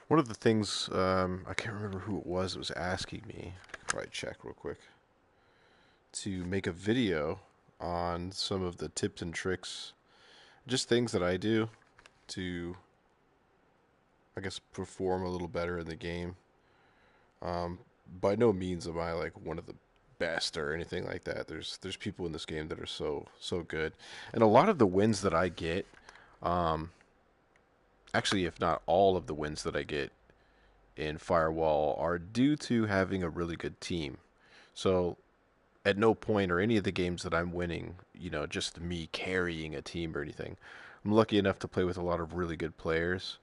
One of the things, I can't remember who it was asking me, probably check real quick, to make a video on some of the tips and tricks, just things that I do to, I guess, perform a little better in the game. Um, by no means am I like one of the best or anything like that. There's people in this game that are so good, and a lot of the wins that I get, um, actually, if not all of the wins that I get in Firewall, are due to having a really good team. So at no point or any of the games that I'm winning, just me carrying a team or anything. I'm lucky enough to play with a lot of really good players.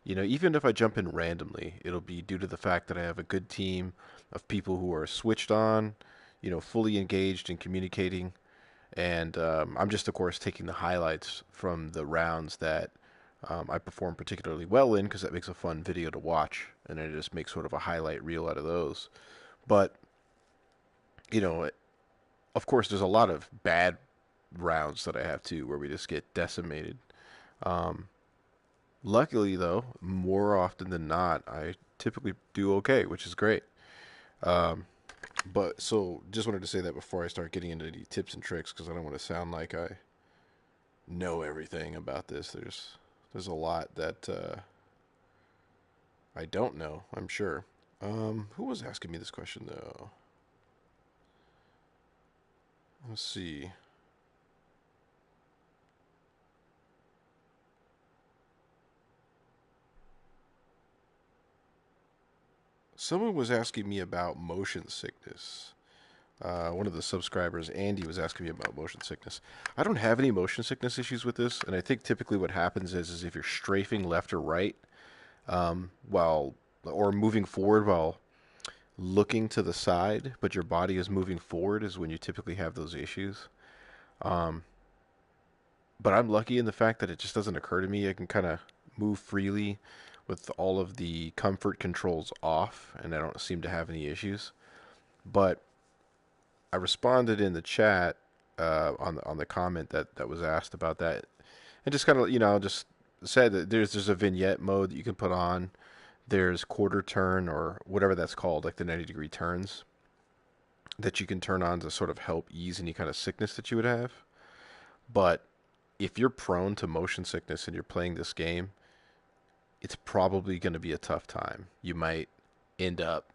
Even if I jump in randomly, it'll be due to the fact that I have a good team of people who are switched on, fully engaged in communicating. And I'm just, of course, taking the highlights from the rounds that I perform particularly well in because that makes a fun video to watch. And I just make sort of a highlight reel out of those. But, you know, of course, there's a lot of bad rounds that I have too, where we just get decimated. Um, Luckily, though, more often than not, I typically do okay, which is great. Um, but so, just wanted to say that before I start getting into the tips and tricks, because I don't want to sound like I know everything about this. There's a lot that I don't know. I'm sure. Who was asking me this question though? Let's see. Someone was asking me about motion sickness. One of the subscribers, Andy, was asking me about motion sickness. I don't have any motion sickness issues with this, and I think typically what happens is if you're strafing left or right, while or moving forward while looking to the side, but your body is moving forward, is when you typically have those issues. Um, but I'm lucky in the fact that it just doesn't occur to me. I can kind of move freely with all of the comfort controls off, and I don't seem to have any issues. But I responded in the chat on the comment that was asked about that, and just kind of just said that there's a vignette mode that you can put on. There's quarter turn or whatever that's called, like the 90-degree turns that you can turn on to sort of help ease any kind of sickness that you would have. But if you're prone to motion sickness and you're playing this game, it's probably going to be a tough time. You might end up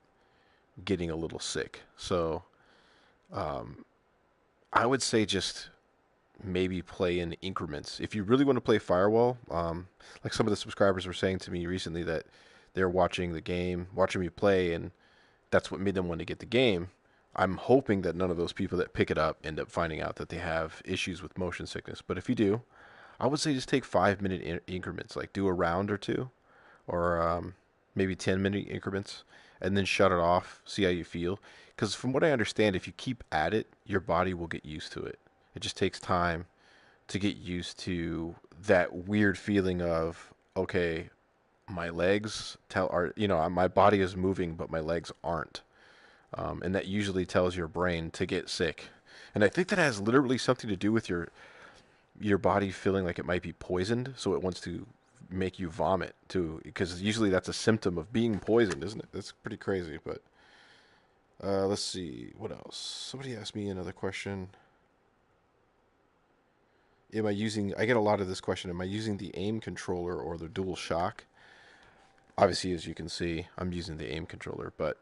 getting a little sick. So um, I would say just maybe play in increments. If you really want to play Firewall, like some of the subscribers were saying to me recently that they're watching the game, watching me play, and that's what made them want to get the game. I'm hoping that none of those people that pick it up end up finding out that they have issues with motion sickness. But if you do, I would say just take 5 minute increments, like do a round or two, or maybe 10-minute increments, and then shut it off. See how you feel. Because from what I understand, if you keep at it, your body will get used to it. It just takes time to get used to that weird feeling of, okay, my legs are, my body is moving, but my legs aren't. And that usually tells your brain to get sick. And I think that has literally something to do with your body feeling like it might be poisoned, so it wants to make you vomit too, because usually that's a symptom of being poisoned, isn't it? That's pretty crazy. But let's see what else. Somebody asked me another question. Am I using? I get a lot of this question. Am I using the aim controller or the dual shock? Obviously, as you can see, I'm using the aim controller, but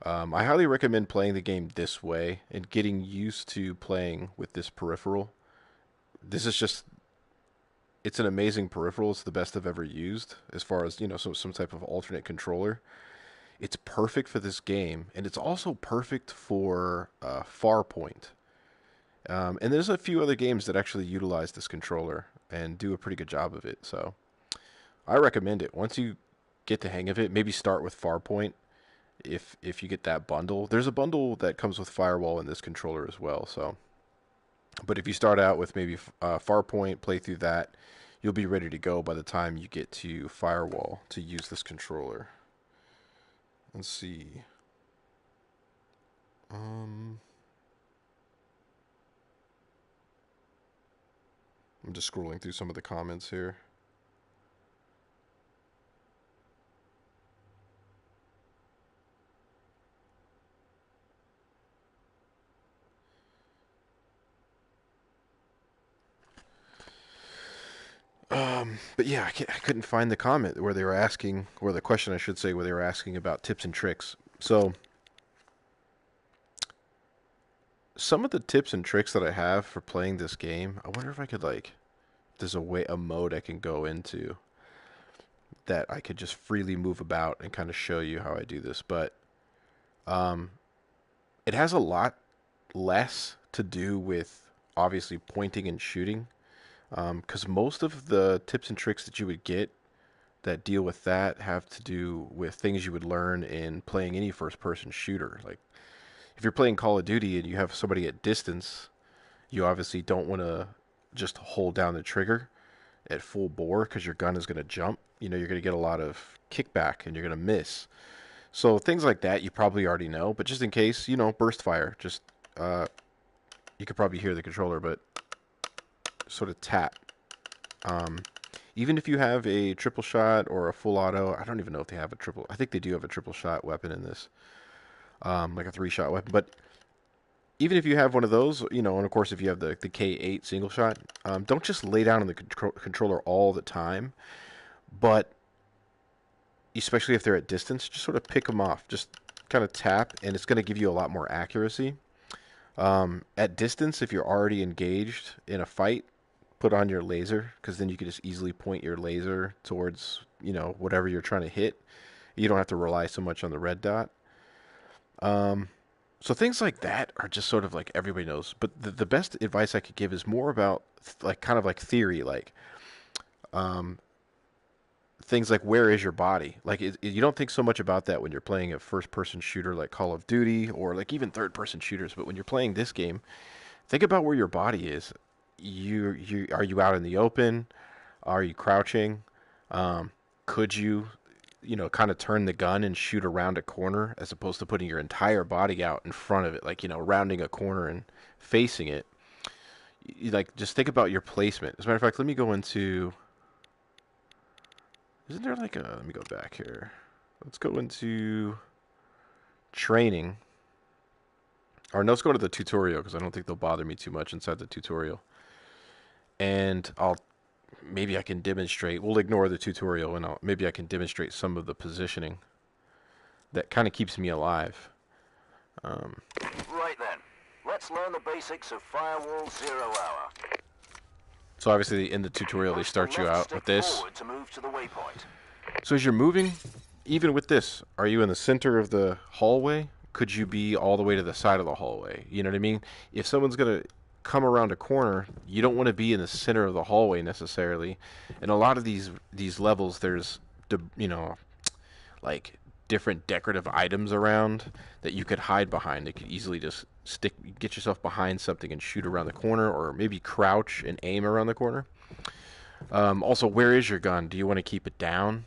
I highly recommend playing the game this way and getting used to playing with this peripheral. This is just it's an amazing peripheral. It's the best I've ever used as far as, some type of alternate controller. It's perfect for this game, and it's also perfect for Farpoint. And there's a few other games that actually utilize this controller and do a pretty good job of it. So I recommend it. Once you get the hang of it, maybe start with Farpoint if you get that bundle. There's a bundle that comes with Firewall and this controller as well. So, but if you start out with maybe Farpoint, play through that, you'll be ready to go by the time you get to Firewall to use this controller. Let's see. Um, I'm just scrolling through some of the comments here. But yeah, I couldn't find the comment where they were asking, or the question I should say, where they were asking about tips and tricks. So some of the tips and tricks that I have for playing this game, I wonder if I could like, there's a mode I can go into that I could just freely move about and kind of show you how I do this. But um, it has a lot less to do with obviously pointing and shooting, because most of the tips and tricks that you would get that deal with that have to do with things you would learn in playing any first-person shooter. Like if you're playing Call of Duty and you have somebody at distance, you obviously don't want to just hold down the trigger at full bore because your gun is going to jump. You know, you're going to get a lot of kickback and you're going to miss. So things like that you probably already know, but just in case, you know, burst fire. Just you could probably hear the controller, but sort of tap. Even if you have a triple shot or a full auto, I don't even know if they have a triple. I think they do have a triple shot weapon in this, like a 3-shot weapon. But even if you have one of those, you know, and of course if you have the K8 single shot, don't just lay down on the controller all the time. But especially if they're at distance, just sort of pick them off. Just kind of tap, and it's going to give you a lot more accuracy. At distance, if you're already engaged in a fight, put on your laser, because then you can just easily point your laser towards, you know, whatever you're trying to hit. You don't have to rely so much on the red dot. So things like that are just sort of like everybody knows. But the best advice I could give is more about like kind of like theory, like things like where is your body? Like you don't think so much about that when you're playing a first-person shooter like Call of Duty or like even third-person shooters. But when you're playing this game, think about where your body is. You are you out in the open? Are you crouching? Could you, you know, kind of turn the gun and shoot around a corner as opposed to putting your entire body out in front of it, like, you know, rounding a corner and facing it? Like, just think about your placement. As a matter of fact, let me go into. Isn't there like a? Let me go back here. Let's go into training. Or no, let's go to the tutorial because I don't think they'll bother me too much inside the tutorial. And maybe I can demonstrate. We'll ignore the tutorial and maybe I can demonstrate some of the positioning that kind of keeps me alive. Right then, let's learn the basics of Firewall 0 Hour. So obviously in the tutorial they start you out with this. To move to the waypoint. So as you're moving, even with this, are you in the center of the hallway? Could you be all the way to the side of the hallway? You know what I mean? If someone's going to come around a corner, you don't want to be in the center of the hallway necessarily. And a lot of these levels, there's, you know, like different decorative items around that you could hide behind. They could easily just get yourself behind something and shoot around the corner, or maybe crouch and aim around the corner. Also, where is your gun? Do you want to keep it down?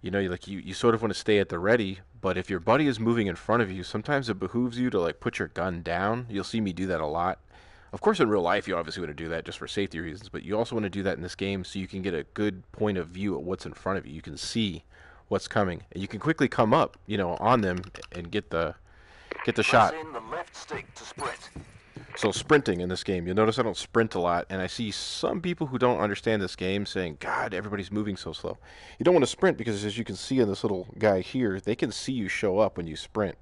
You know, you sort of want to stay at the ready, but if your buddy is moving in front of you, sometimes it behooves you to like put your gun down. You'll see me do that a lot. Of course, in real life, you obviously want to do that just for safety reasons, but you also want to do that in this game so you can get a good point of view at what's in front of you. You can see what's coming, and you can quickly come up, you know, on them and get the shot. Press in the left stick to sprint. So sprinting in this game, you'll notice I don't sprint a lot, and I see some people who don't understand this game saying, God, everybody's moving so slow. You don't want to sprint because, as you can see in this little guy here, they can see you show up when you sprint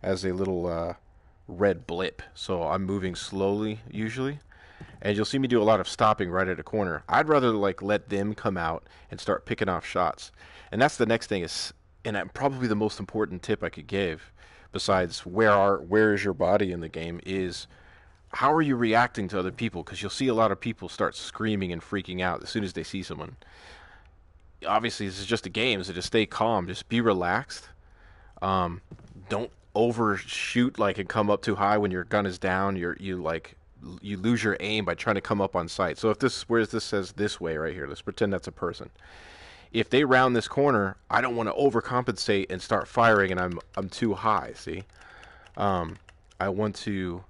as a little red blip. So I'm moving slowly usually, and you'll see me do a lot of stopping right at a corner. I'd rather like let them come out and start picking off shots. And that's the next thing is, and probably the most important tip I could give, besides where is your body in the game, is how are you reacting to other people? Because you'll see a lot of people start screaming and freaking out as soon as they see someone. Obviously, this is just a game, so just stay calm. Just be relaxed. Don't overshoot like and come up too high when your gun is down. You lose your aim by trying to come up on sight. So if this says this way right here, let's pretend that's a person. If they round this corner, I don't want to overcompensate and start firing, and I'm too high. See, I want to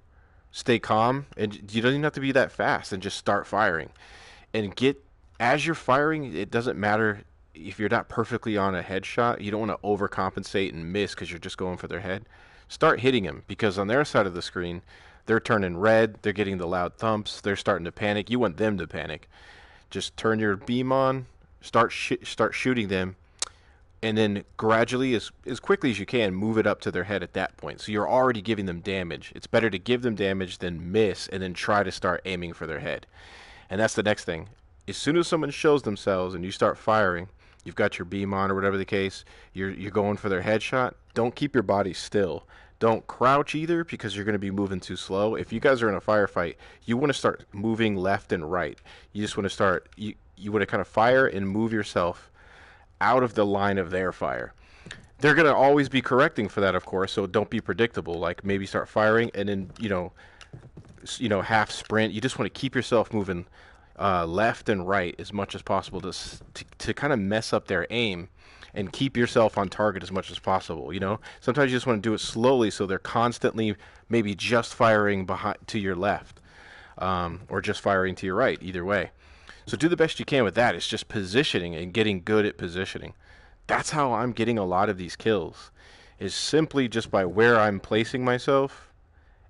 stay calm, and you don't even have to be that fast, and just start firing. And as you're firing, it doesn't matter if you're not perfectly on a headshot. You don't want to overcompensate and miss because you're just going for their head. Start hitting them, because on their side of the screen, they're turning red. They're getting the loud thumps. They're starting to panic. You want them to panic. Just turn your beam on, start shooting them, and then gradually, as quickly as you can, move it up to their head at that point. So you're already giving them damage. It's better to give them damage than miss and then try to start aiming for their head. And that's the next thing. As soon as someone shows themselves and you start firing, you've got your beam on or whatever the case, you're going for their headshot. Don't keep your body still. Don't crouch either, because you're going to be moving too slow. If you guys are in a firefight, you want to start moving left and right. You just want to start, you want to kind of fire and move yourself out of the line of their fire. They're going to always be correcting for that, of course, so don't be predictable. Like, maybe start firing and then, half sprint. You just want to keep yourself moving left and right as much as possible to kind of mess up their aim and keep yourself on target as much as possible. Sometimes you just want to do it slowly, so they're constantly maybe just firing behind to your left, or just firing to your right, either way. So do the best you can with that. It's just positioning and getting good at positioning. That's how I'm getting a lot of these kills, is simply just by where I'm placing myself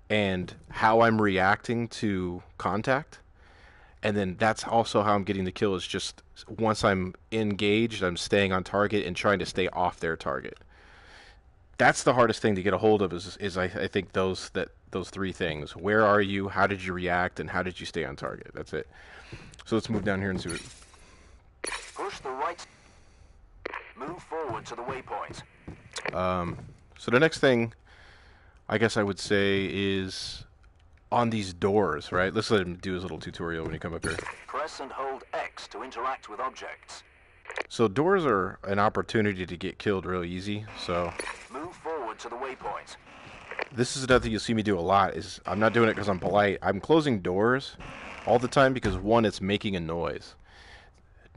and how I'm reacting to contact. And then that's also how I'm getting the kill, is just once I'm engaged, I'm staying on target and trying to stay off their target. That's the hardest thing to get a hold of, is I think those three things. Where are you? How did you react? And how did you stay on target? That's it. So let's move down here and see it. Push the right. Move forward to the waypoint. So the next thing, I guess I would say, is on these doors, right? Let's let him do his little tutorial when you come up here. Press and hold X to interact with objects. So doors are an opportunity to get killed real easy. So move forward to the waypoint. This is another thing you'll see me do a lot. Is I'm not doing it because I'm polite. I'm closing doors all the time because, one, it's making a noise.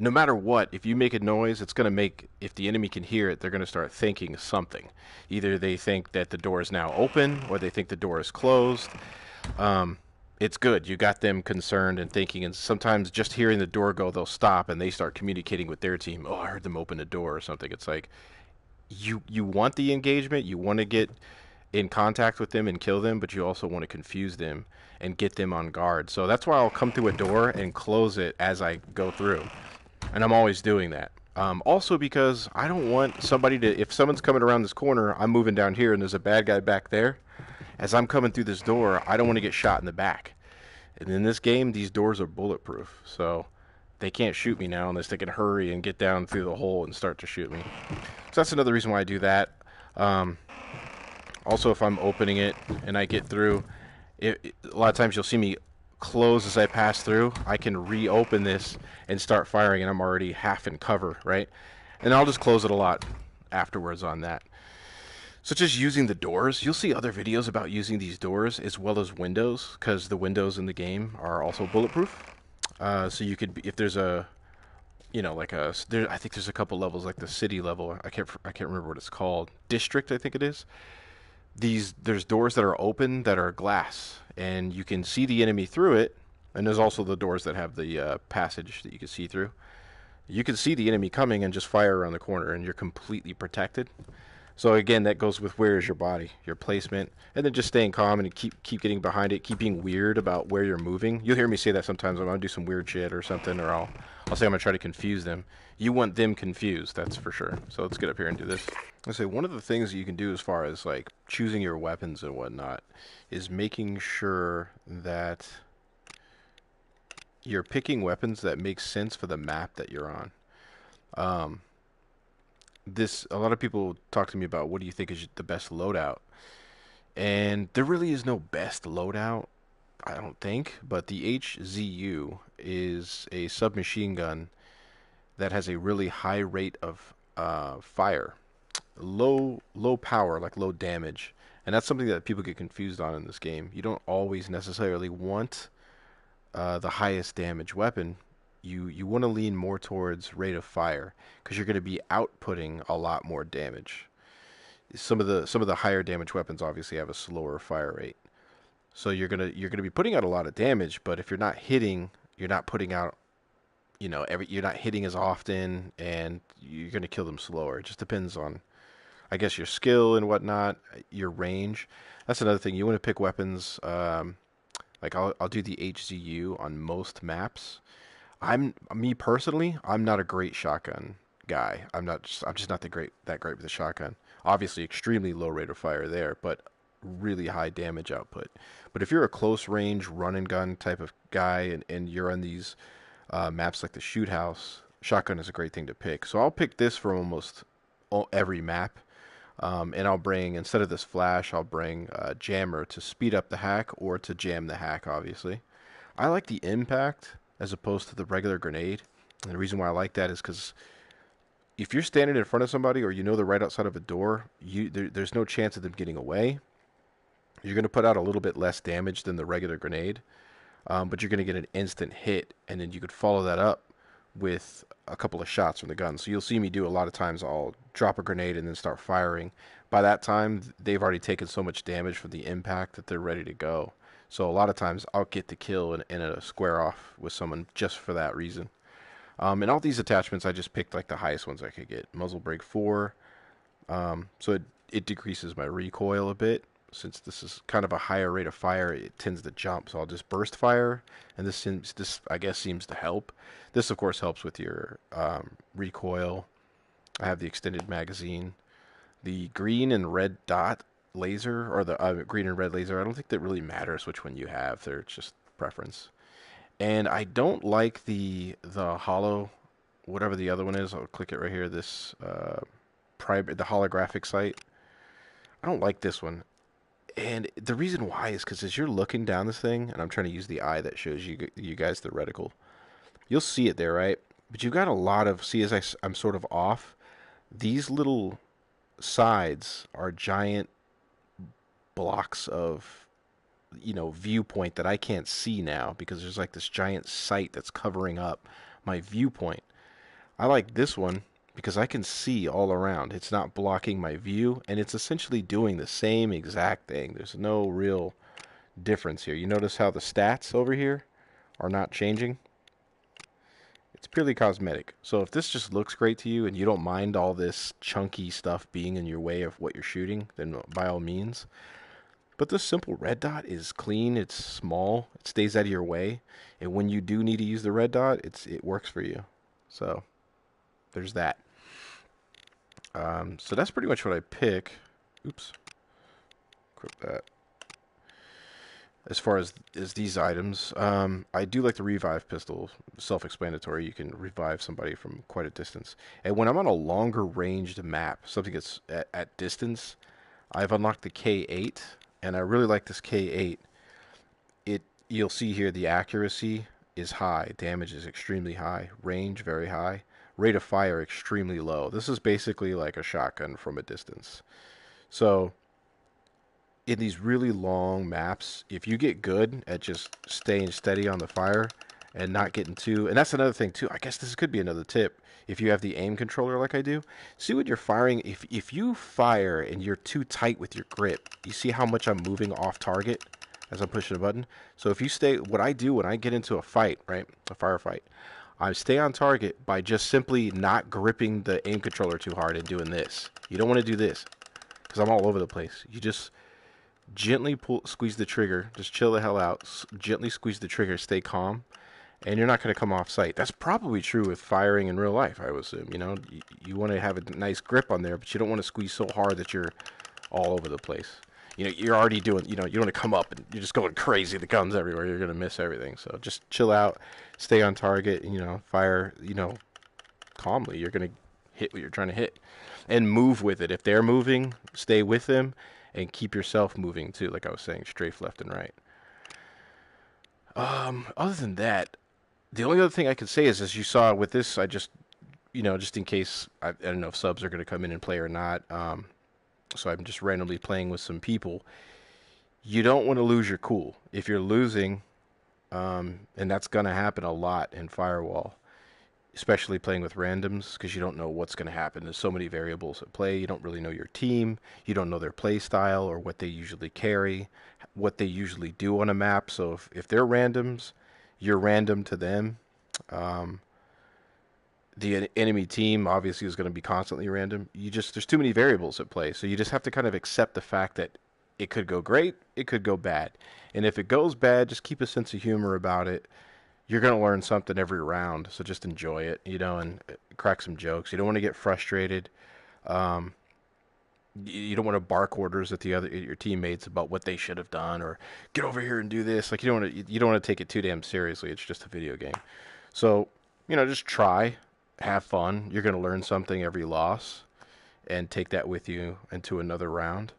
No matter what, if you make a noise, it's going to make, if the enemy can hear it, they're going to start thinking something. Either they think that the door is now open, or they think the door is closed. It's good. You got them concerned and thinking, and sometimes just hearing the door go, they'll stop and they start communicating with their team. Oh, I heard them open the door or something. It's like, you want the engagement, you want to get in contact with them and kill them, but you also want to confuse them and get them on guard. So that's why I'll come through a door and close it as I go through. And I'm always doing that. Also because I don't want somebody to, if someone's coming around this corner, I'm moving down here and there's a bad guy back there. As I'm coming through this door, I don't want to get shot in the back. And in this game, these doors are bulletproof. So they can't shoot me now unless they can hurry and get down through the hole and start to shoot me. So that's another reason why I do that. Also, if I'm opening it and I get through, a lot of times you'll see me close as I pass through. I can reopen this and start firing, and I'm already half in cover, right? And I'll just close it a lot afterwards on that. Such as using the doors. You'll see other videos about using these doors as well as windows, because the windows in the game are also bulletproof. So you could, if there's a, I think there's a couple levels, like the city level. I can't remember what it's called. District, I think it is. There's doors that are open that are glass, and you can see the enemy through it. And there's also the doors that have the passage that you can see through. You can see the enemy coming and just fire around the corner, and you're completely protected. So again, that goes with where is your body, your placement, and then just staying calm and keep getting behind it, keep being weird about where you're moving. You'll hear me say that sometimes. I'm gonna do some weird shit or something, or I'll say I'm gonna try to confuse them. You want them confused, that's for sure. So let's get up here and do this. I say one of the things that you can do as far as like choosing your weapons and whatnot is making sure that you're picking weapons that make sense for the map that you're on. A lot of people talk to me about, what do you think is the best loadout? And there really is no best loadout, I don't think, but the HZU is a submachine gun that has a really high rate of fire, low power, like low damage, and that's something that people get confused on in this game. You don't always necessarily want the highest damage weapon. You want to lean more towards rate of fire, because you're going to be outputting a lot more damage. Some of the higher damage weapons obviously have a slower fire rate, so you're gonna be putting out a lot of damage. But if you're not hitting, you're not putting out, you're not hitting as often, and you're gonna kill them slower. It just depends on, I guess, your skill and whatnot, your range. That's another thing. You want to pick weapons. Like I'll do the HZU on most maps. Me personally, I'm not a great shotgun guy. I'm just not that great with the shotgun. Obviously, extremely low rate of fire there, but really high damage output. But if you're a close range run and gun type of guy, and you're on these maps like the shoot house, shotgun is a great thing to pick. So I'll pick this for almost every map. And I'll bring, instead of this flash, I'll bring jammer to speed up the hack or to jam the hack, obviously. I like the impact as opposed to the regular grenade. And the reason why I like that is because if you're standing in front of somebody or you know they're right outside of a door, there's no chance of them getting away. You're going to put out a little bit less damage than the regular grenade, but you're going to get an instant hit, and then you could follow that up with a couple of shots from the gun. So you'll see me do a lot of times. I'll drop a grenade and then start firing. By that time, they've already taken so much damage from the impact that they're ready to go. So a lot of times I'll get the kill in a square off with someone just for that reason. And all these attachments, I just picked like the highest ones I could get. Muzzle brake 4. So it decreases my recoil a bit. Since this is kind of a higher rate of fire, it tends to jump. So I'll just burst fire, and this I guess seems to help. This of course helps with your recoil. I have the extended magazine, the green and red dot laser, or the green and red laser. I don't think that really matters which one you have. They're just preference. And I don't like the hollow, whatever the other one is. I'll click it right here. This the holographic sight. I don't like this one. And the reason why is because as you're looking down this thing, and I'm trying to use the eye that shows you guys the reticle, you'll see it there, right? But you've got a lot of, see, as I'm sort of off, these little sides are giant blocks of, viewpoint that I can't see now because there's like this giant sight that's covering up my viewpoint. I like this one because I can see all around. It's not blocking my view, and it's essentially doing the same exact thing. There's no real difference here. You notice how the stats over here are not changing? It's purely cosmetic. So if this just looks great to you and you don't mind all this chunky stuff being in your way of what you're shooting, then by all means. But this simple red dot is clean, it's small, it stays out of your way, and when you do need to use the red dot, it works for you. So there's that. So that's pretty much what I pick. Oops. Quit that. As far as these items, I do like the revive pistol. Self-explanatory. You can revive somebody from quite a distance. And when I'm on a longer ranged map, something that's at distance, I've unlocked the K8, and I really like this K8. You'll see here the accuracy is high, damage is extremely high, range very high, rate of fire extremely low. This is basically like a shotgun from a distance. So in these really long maps, if you get good at just staying steady on the fire and not getting too, and that's another thing too, I guess this could be another tip. If you have the aim controller like I do, see when you're firing, if you fire and you're too tight with your grip, you see how much I'm moving off target as I'm pushing a button? So if you stay, what I do when I get into a fight, right, a firefight, I stay on target by just simply not gripping the aim controller too hard and doing this. You don't want to do this because I'm all over the place. You just gently squeeze the trigger, just chill the hell out, gently squeeze the trigger, stay calm, and you're not going to come off sight. That's probably true with firing in real life, I would assume. You want to have a nice grip on there, but you don't want to squeeze so hard that you're all over the place. You're already doing, you don't want to come up and you're just going crazy. The gun's everywhere. You're going to miss everything. So just chill out, stay on target, fire, calmly. You're going to hit what you're trying to hit and move with it. If they're moving, stay with them and keep yourself moving too. Like I was saying, strafe left and right. Other than that, the only other thing I could say is, as you saw with this, I just, just in case, I don't know if subs are going to come in and play or not. So I'm just randomly playing with some people. You don't want to lose your cool. If you're losing, and that's going to happen a lot in Firewall, especially playing with randoms, because you don't know what's going to happen. There's so many variables at play. You don't really know your team. You don't know their play style or what they usually carry, what they usually do on a map. So if they're randoms, you're random to them. The enemy team obviously is going to be constantly random. There's too many variables at play, so you just have to kind of accept the fact that it could go great, it could go bad. And if it goes bad, just keep a sense of humor about it. you're going to learn something every round. So just enjoy it, and crack some jokes. You don't want to get frustrated. Um, you don't want to bark orders at your teammates about what they should have done, or get over here and do this. Like, you don't want to take it too damn seriously. It's just a video game. So, just try, have fun. You're going to learn something every loss, and take that with you into another round.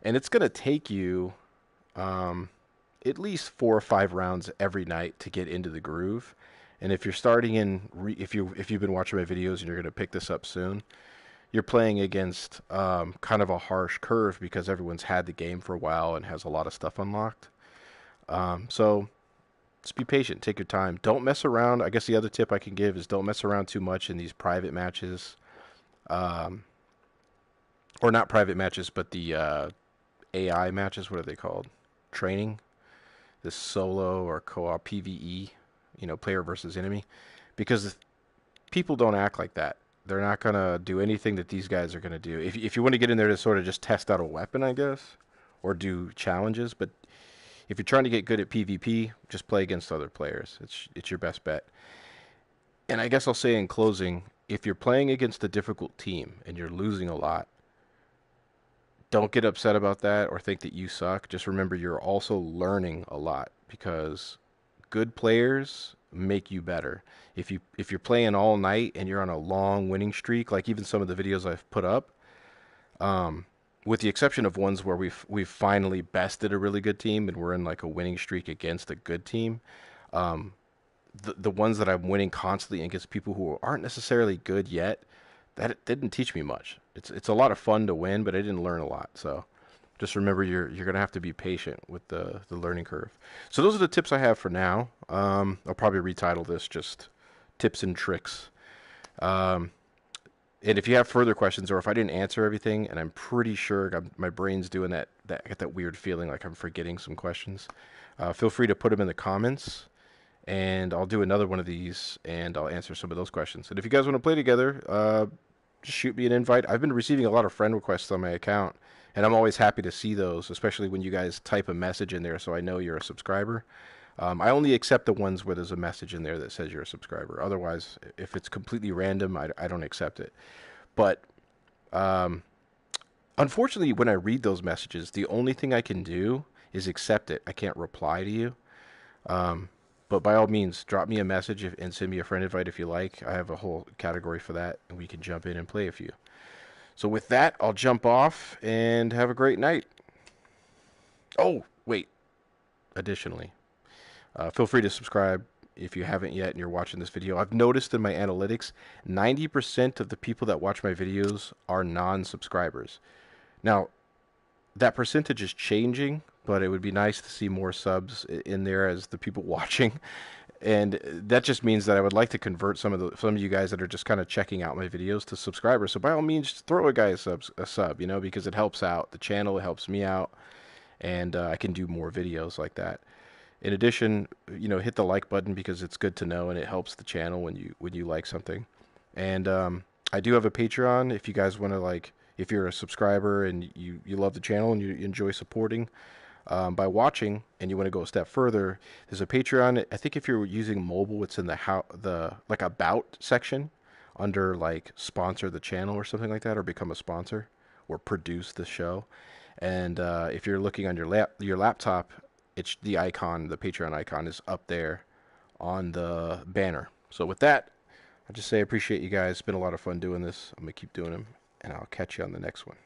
And it's going to take you um, at least 4 or 5 rounds every night to get into the groove. And if you're starting if you've been watching my videos and you're going to pick this up soon, you're playing against kind of a harsh curve because everyone's had the game for a while and has a lot of stuff unlocked. So just be patient, take your time, don't mess around. I guess the other tip I can give is don't mess around too much in these private matches, um, or not private matches, but the AI matches. What are they called? Training, this solo or co-op PVE, player versus enemy, because people don't act like that. They're not gonna do anything that these guys are gonna do. If you want to get in there to sort of just test out a weapon, I guess, or do challenges, but if you're trying to get good at PvP, just play against other players. It's your best bet. And I guess I'll say in closing, if you're playing against a difficult team and you're losing a lot, don't get upset about that or think that you suck. Just remember you're also learning a lot, because good players make you better. If you're playing all night and you're on a long winning streak, like even some of the videos I've put up, um, with the exception of ones where we've finally bested a really good team and we're in like a winning streak against a good team, um, the ones that I'm winning constantly against people who aren't necessarily good yet, that it didn't teach me much. It's a lot of fun to win, but I didn't learn a lot. So just remember you're gonna have to be patient with the learning curve. So those are the tips I have for now. I'll probably retitle this just tips and tricks. Um, and if you have further questions, or if I didn't answer everything, and I'm pretty sure my brain's doing that I get that weird feeling like I'm forgetting some questions, feel free to put them in the comments, and I'll do another one of these, and I'll answer some of those questions. And if you guys want to play together, just shoot me an invite. I've been receiving a lot of friend requests on my account, and I'm always happy to see those, especially when you guys type a message in there so I know you're a subscriber. I only accept the ones where there's a message in there that says you're a subscriber. Otherwise, if it's completely random, I don't accept it. But um, unfortunately, when I read those messages, the only thing I can do is accept it. I can't reply to you. Um, but by all means, drop me a message and send me a friend invite if you like. I have a whole category for that, and we can jump in and play a few. So with that, I'll jump off and have a great night. Oh, wait. Additionally, feel free to subscribe if you haven't yet and you're watching this video. I've noticed in my analytics, 90% of the people that watch my videos are non-subscribers. Now, that percentage is changing, but it would be nice to see more subs in there as the people watching. And that just means that I would like to convert some of you guys that are just kind of checking out my videos to subscribers. So by all means, just throw a guy a sub, because it helps out the channel, it helps me out, and I can do more videos like that. In addition, hit the like button because it's good to know and it helps the channel when you like something. And I do have a Patreon if you guys want to, like, if you're a subscriber and you love the channel and you enjoy supporting by watching and you want to go a step further, there's a Patreon. I think if you're using mobile, it's in the like about section under like sponsor the channel or something like that, or become a sponsor or produce the show. And if you're looking on your laptop, it's the icon, the Patreon icon is up there on the banner. So with that, I just say I appreciate you guys. It's been a lot of fun doing this. I'm gonna keep doing them, and I'll catch you on the next one.